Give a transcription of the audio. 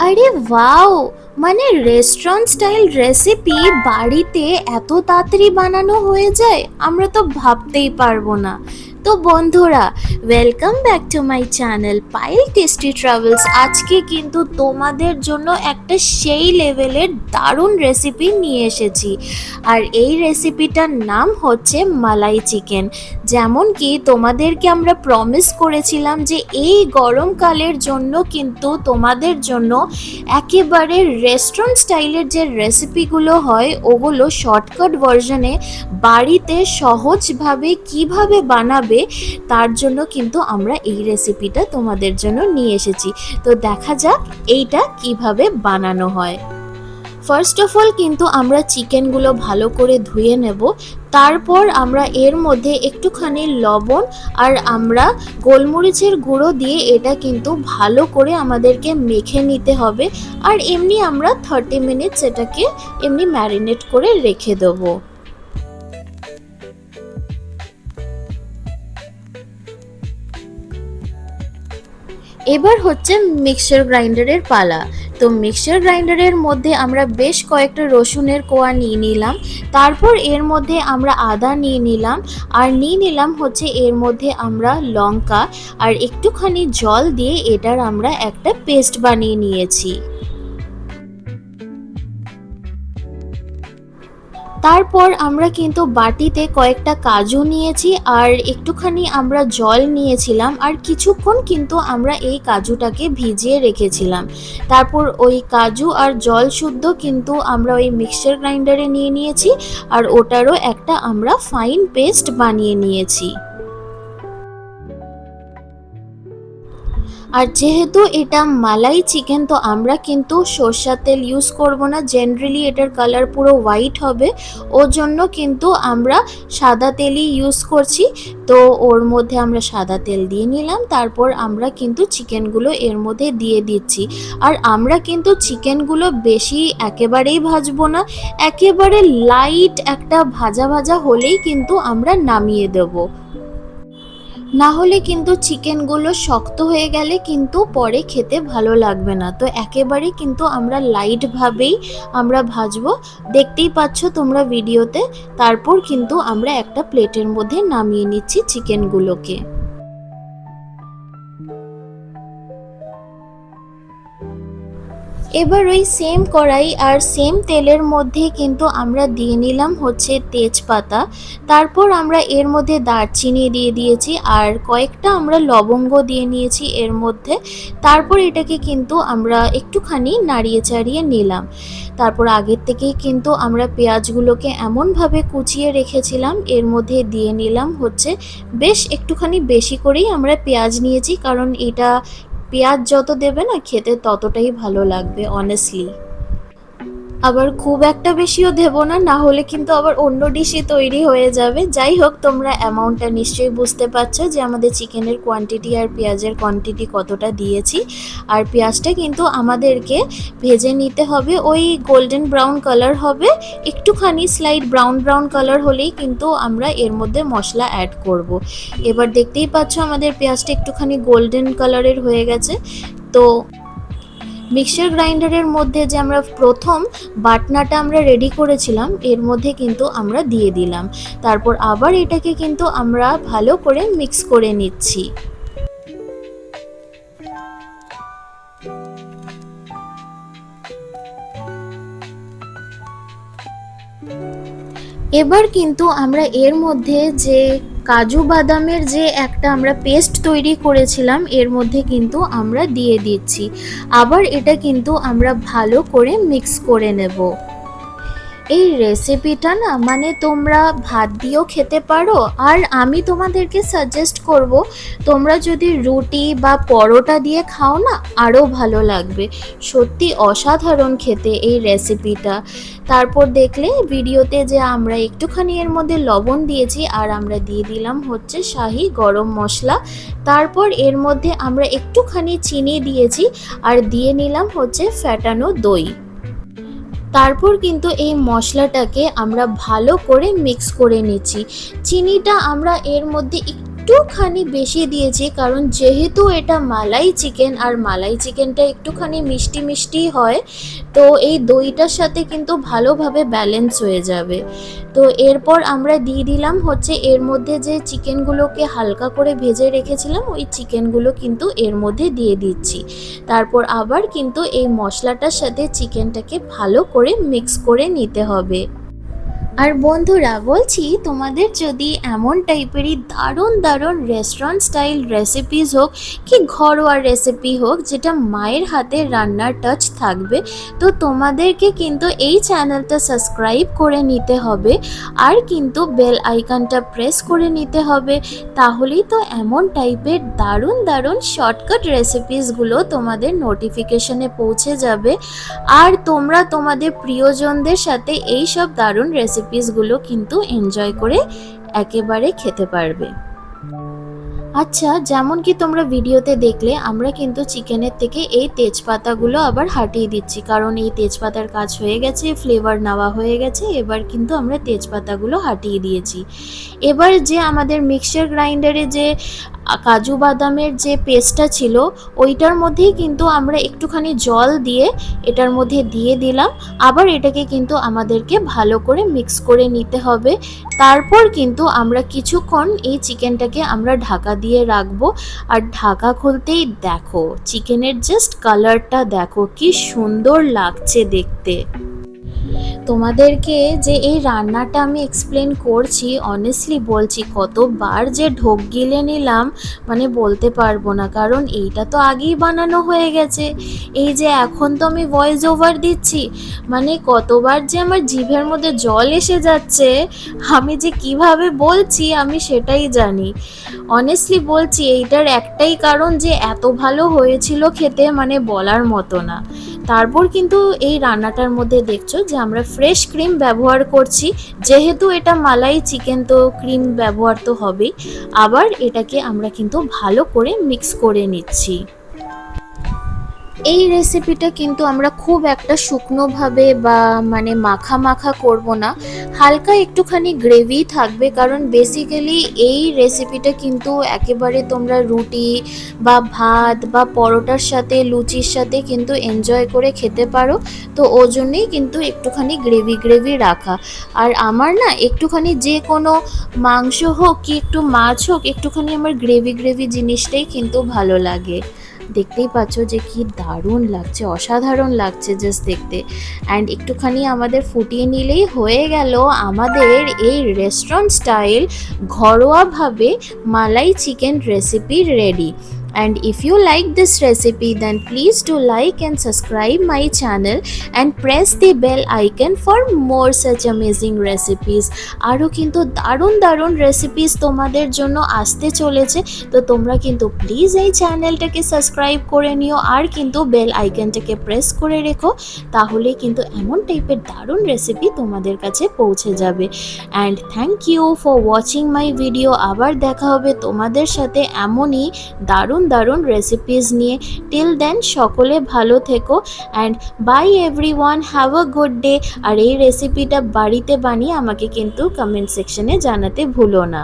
আরে ওয়াও! মানে restaurant style recipe বাড়িতে এত তাড়াতাড়ি বানানো হয়ে যায়, আমরা তো ভাবতেই পারবো না। তো বন্ধুরা, welcome back to my channel Payel tasty travels. আজকে কিন্তু তোমাদের জন্য একটা সেই লেভেলের দারুণ রেসিপি নিয়ে এসেছি। আর এই রেসিপিটার নাম হচ্ছে মালাই চিকেন। যেমন কি তোমাদেরকে আমরা প্রমিস করেছিলাম যে এই গরমকালের জন্য কিন্তু তোমাদের জন্য একেবারে রেস্টুরেন্ট স্টাইলের যে রেসিপিগুলো হয় ওগুলো শর্টকাট ভার্সনে বাড়িতে সহজভাবে কিভাবে বানাবে তার জন্য কিন্তু আমরা এই রেসিপিটা তোমাদের জন্য নিয়ে এসেছি। তো দেখা যাক এইটা কিভাবে বানানো হয়। ফার্স্ট অফ অল কিন্তু আমরা চিকেনগুলো ভালো করে ধুয়ে নেব। তারপর আমরা এর মধ্যে একটুখানি লবণ আর আমরা গোলমরিচের গুঁড়ো দিয়ে এটা কিন্তু ভালো করে আমাদেরকে মেখে নিতে হবে। আর এমনি আমরা 30 মিনিটস এটাকে এমনি ম্যারিনেট করে রেখে দেবো। এবার হচ্ছে মিক্সচার গ্রাইন্ডারের পালা। তো মিক্সচার গ্রাইন্ডারের মধ্যে আমরা বেশ কয়েকটা রসুনের কোয়া নিয়ে নিলাম। তারপর এর মধ্যে আমরা আদা নিয়ে নিলাম। আর নিয়ে নিলাম হচ্ছে এর মধ্যে আমরা লঙ্কা আর একটুখানি জল দিয়ে এটার আমরা একটা পেস্ট বানিয়ে নিয়েছি। তারপর আমরা কিন্তু বাটিতে কয়েকটা কাজু নিয়েছি আর একটুখানি আমরা জল নিয়েছিলাম আর কিছুক্ষণ কিন্তু আমরা এই কাজুটাকে ভিজিয়ে রেখেছিলাম। তারপর ওই কাজু আর জল শুদ্ধ কিন্তু আমরা ওই মিক্সচার গ্রাইন্ডারে নিয়ে নিয়েছি আর ওটারও একটা আমরা ফাইন পেস্ট বানিয়ে নিয়েছি। আর যেহেতু এটা মালাই চিকেন তো আমরা কিন্তু সরষের তেল ইউজ করব না, জেনারেলি এটার কালার পুরো হোয়াইট হবে, ওর জন্য কিন্তু আমরা সাদা তেলই ইউজ করছি। তো ওর মধ্যে আমরা সাদা তেল দিয়ে নিলাম। তারপর আমরা কিন্তু চিকেনগুলো এর মধ্যে দিয়ে দিচ্ছি। আর আমরা কিন্তু চিকেনগুলো বেশি একেবারেই ভাজবো না, একেবারে লাইট একটা ভাজা ভাজা হলেই কিন্তু আমরা নামিয়ে দেবো। না হলে কিন্তু চিকেনগুলো শক্ত হয়ে গেলে কিন্তু পরে খেতে ভালো লাগবে না। তো একেবারে কিন্তু আমরা লাইটভাবেই আমরা ভাজবো, দেখতেই পাচ্ছ তোমরা ভিডিওতে। তারপর কিন্তু আমরা একটা প্লেটের মধ্যে নামিয়ে নিচ্ছি চিকেনগুলোকে। এবার ওই সেম কড়াই আর সেম তেলের মধ্যে কিন্তু আমরা দিয়ে নিলাম হচ্ছে তেজপাতা। তারপর আমরা এর মধ্যে দারচিনি দিয়ে দিয়েছি আর কয়েকটা আমরা লবঙ্গ দিয়ে নিয়েছি এর মধ্যে। তারপর এটাকে কিন্তু আমরা একটুখানি নাড়িয়ে চাড়িয়ে নিলাম। তারপর আগের থেকেই কিন্তু আমরা পেঁয়াজগুলোকে এমনভাবে কুচিয়ে রেখেছিলাম, এর মধ্যে দিয়ে নিলাম হচ্ছে বেশ একটুখানি বেশি করেই আমরা পেঁয়াজ নিয়েছি, কারণ এটা পেঁয়াজ যত দেবে না খেতে ততটাই ভালো লাগবে অনেস্টলি। আবার খুব একটা বেশিও দেবো না, না হলে কিন্তু আবার অন্য ডিশই তৈরি হয়ে যাবে। যাই হোক, তোমরা অ্যামাউন্টটা নিশ্চয়ই বুঝতে পারছো যে আমাদের চিকেনের কোয়ান্টিটি আর পেঁয়াজের কোয়ান্টিটি কতটা দিয়েছি। আর পেঁয়াজটা কিন্তু আমাদেরকে ভেজে নিতে হবে, ওই গোল্ডেন ব্রাউন কালার হবে, একটুখানি স্লাইট ব্রাউন ব্রাউন কালার হলেই কিন্তু আমরা এর মধ্যে মশলা অ্যাড করব। এবার দেখতেই পাচ্ছ আমাদের পেঁয়াজটা একটুখানি গোল্ডেন কালারের হয়ে গেছে। তো মিক্সচার গ্রাইন্ডারের মধ্যে যে আমরা প্রথম বাটনাটা আমরা রেডি করেছিলাম এর মধ্যে কিন্তু আমরা দিয়ে দিলাম। তারপর আবার এটাকে কিন্তু আমরা ভালো করে মিক্স করে নিচ্ছি। এবার কিন্তু আমরা এর মধ্যে যে কাজু বাদামের যে একটা আমরা পেস্ট তৈরি করেছিলাম এর মধ্যে কিন্তু আমরা দিয়ে দিচ্ছি। আবার এটা কিন্তু আমরা ভালো করে মিক্স করে নেব। এই রেসিপিটা না মানে তোমরা ভাত দিয়েও খেতে পারো, আর আমি তোমাদেরকে সাজেস্ট করব তোমরা যদি রুটি বা পরোটা দিয়ে খাও না আরও ভালো লাগবে। সত্যি অসাধারণ খেতে এই রেসিপিটা। তারপর দেখলে ভিডিওতে যে আমরা একটুখানি এর মধ্যে লবণ দিয়েছি আর আমরা দিয়ে দিলাম হচ্ছে শাহি গরম মশলা। তারপর এর মধ্যে আমরা একটুখানি চিনি দিয়েছি আর দিয়ে নিলাম হচ্ছে ফ্যাটানো দই। তারপর কিন্তু এই মশলাটাকে আমরা ভালো করে মিক্স করে নিচ্ছি। চিনিটা আমরা এর মধ্যে একটু একটুখানি বেশি দিয়েছি, কারণ যেহেতু এটা মালাই চিকেন আর মালাই চিকেনটা একটুখানি মিষ্টি মিষ্টি হয়, তো এই দইটার সাথে কিন্তু ভালোভাবে ব্যালেন্স হয়ে যাবে। তো এরপর আমরা দিয়ে দিলাম হচ্ছে এর মধ্যে যে চিকেনগুলোকে হালকা করে ভেজে রেখেছিলাম, ওই চিকেনগুলো কিন্তু এর মধ্যে দিয়ে দিচ্ছি। তারপর আবার কিন্তু এই মশলাটার সাথে চিকেনটাকে ভালো করে মিক্স করে নিতে হবে। আর বন্ধুরা বলছি, তোমাদের যদি এমন টাইপেরই দারুণ দারুণ রেস্টুরেন্ট স্টাইল রেসিপিস হোক কি ঘরোয়া রেসিপি হোক যেটা মায়ের হাতের রান্নার টাচ থাকবে, তো তোমাদেরকে কিন্তু এই চ্যানেলটা সাবস্ক্রাইব করে নিতে হবে আর কিন্তু বেল আইকনটা প্রেস করে নিতে হবে। তাহলেই তো এমন টাইপের দারুণ দারুণ শর্টকাট রেসিপিসগুলো তোমাদের নোটিফিকেশনে পৌঁছে যাবে আর তোমরা তোমাদের প্রিয়জনদের সাথে এই সব দারুণ রেসিপিসগুলো কিন্তু এনজয় করে একেবারে খেতে পারবে। আচ্ছা, যেমন কি তোমরা ভিডিওতে দেখলে, আমরা কিন্তু চিকেনের থেকে এই তেজপাতাগুলো আবার হাটিয়ে দিচ্ছি, কারণ এই তেজপাতার কাজ হয়ে গেছে, ফ্লেভার নেওয়া হয়ে গেছে। এবার কিন্তু আমরা তেজপাতাগুলো হাটিয়ে দিয়েছি। এবার যে আমাদের মিক্সচার গ্রাইন্ডারে যে কাজু বাদামের যে পেস্টটা ছিল, ওইটার মধ্যেই কিন্তু আমরা একটুখানি জল দিয়ে এটার মধ্যে দিয়ে দিলাম। আবার এটাকে কিন্তু আমাদেরকে ভালো করে মিক্স করে নিতে হবে। তারপর কিন্তু আমরা কিছুক্ষণ এই চিকেনটাকে আমরা ঢাকা দিয়ে রাখবো। আর ঢাকা খুলতেই দেখো চিকেনের জাস্ট কালারটা দেখো কি সুন্দর লাগছে দেখতে। তোমাদেরকে যে এই রান্নাটা আমি এক্সপ্লেন করছি, অনেস্টলি বলছি কতবার যে ঢোক গিলে নিলাম মানে বলতে পারবো না, কারণ এইটা তো আগেই বানানো হয়ে গেছে। এই যে এখন তো আমি ভয়েস ওভার দিচ্ছি, মানে কতবার যে আমার জিভের মধ্যে জল এসে যাচ্ছে, আমি যে কিভাবে বলছি আমি সেটাই জানি। অনেস্টলি বলছি এইটার একটাই কারণ যে এত ভালো হয়েছিল খেতে, মানে বলার মতো না। তারপর কিন্তু এই রান্নাটার মধ্যে দেখছো যে আমরা ফ্রেশ ক্রিম ব্যবহার করছি, যেহেতু এটা মালাই চিকেন তো ক্রিম ব্যবহার তো হবেই। আবার এটাকে আমরা কিন্তু ভালো করে মিক্স করে নিচ্ছি। এই রেসিপিটা কিন্তু আমরা খুব একটা শুকনোভাবে বা মানে মাখা মাখা করব না, হালকা একটুখানি গ্রেভি থাকবে, কারণ বেসিক্যালি এই রেসিপিটা কিন্তু একেবারে তোমরা রুটি বা ভাত বা পরোটার সাথে লুচির সাথে কিন্তু এনজয় করে খেতে পারো। তো ও জন্যেই কিন্তু একটুখানি গ্রেভি গ্রেভি রাখা। আর আমার না একটুখানি যে কোনো মাংস হোক কি একটু মাছ হোক, একটুখানি আমার গ্রেভি গ্রেভি জিনিসটাই কিন্তু ভালো লাগে। দেখতেই পাচ্ছ যে কি দারুণ লাগছে, অসাধারণ লাগছে জাস্ট দেখতে। অ্যান্ড একটুখানি আমাদের ফুটিয়ে নিলেই হয়ে গেল আমাদের এই রেস্টুরেন্ট স্টাইল ঘরোয়াভাবে malai chicken recipe ready. And if you like this recipe, then please do like and subscribe my channel and press the bell icon for more such amazing recipes. আরও কিন্তু দারুণ দারুণ রেসিপিস তোমাদের জন্য আসতে চলেছে, তো তোমরা কিন্তু প্লিজ এই চ্যানেলটাকে সাবস্ক্রাইব করে নিও আর কিন্তু বেল আইকনটাকে প্রেস করে রেখো, তাহলে কিন্তু এমন টাইপের দারুণ রেসিপি তোমাদের কাছে পৌঁছে যাবে। And thank you for watching my video. আবার দেখা হবে তোমাদের সাথে এমনই দারুণ দারুণ রেসিপিস নিয়ে। টিল দেন সকলে ভালো থেকো and bye everyone, have a good day. আর এই রেসিপিটা বাড়িতে বানিয়ে আমাকে কিন্তু কমেন্ট সেকশনে জানাতে ভুলো না।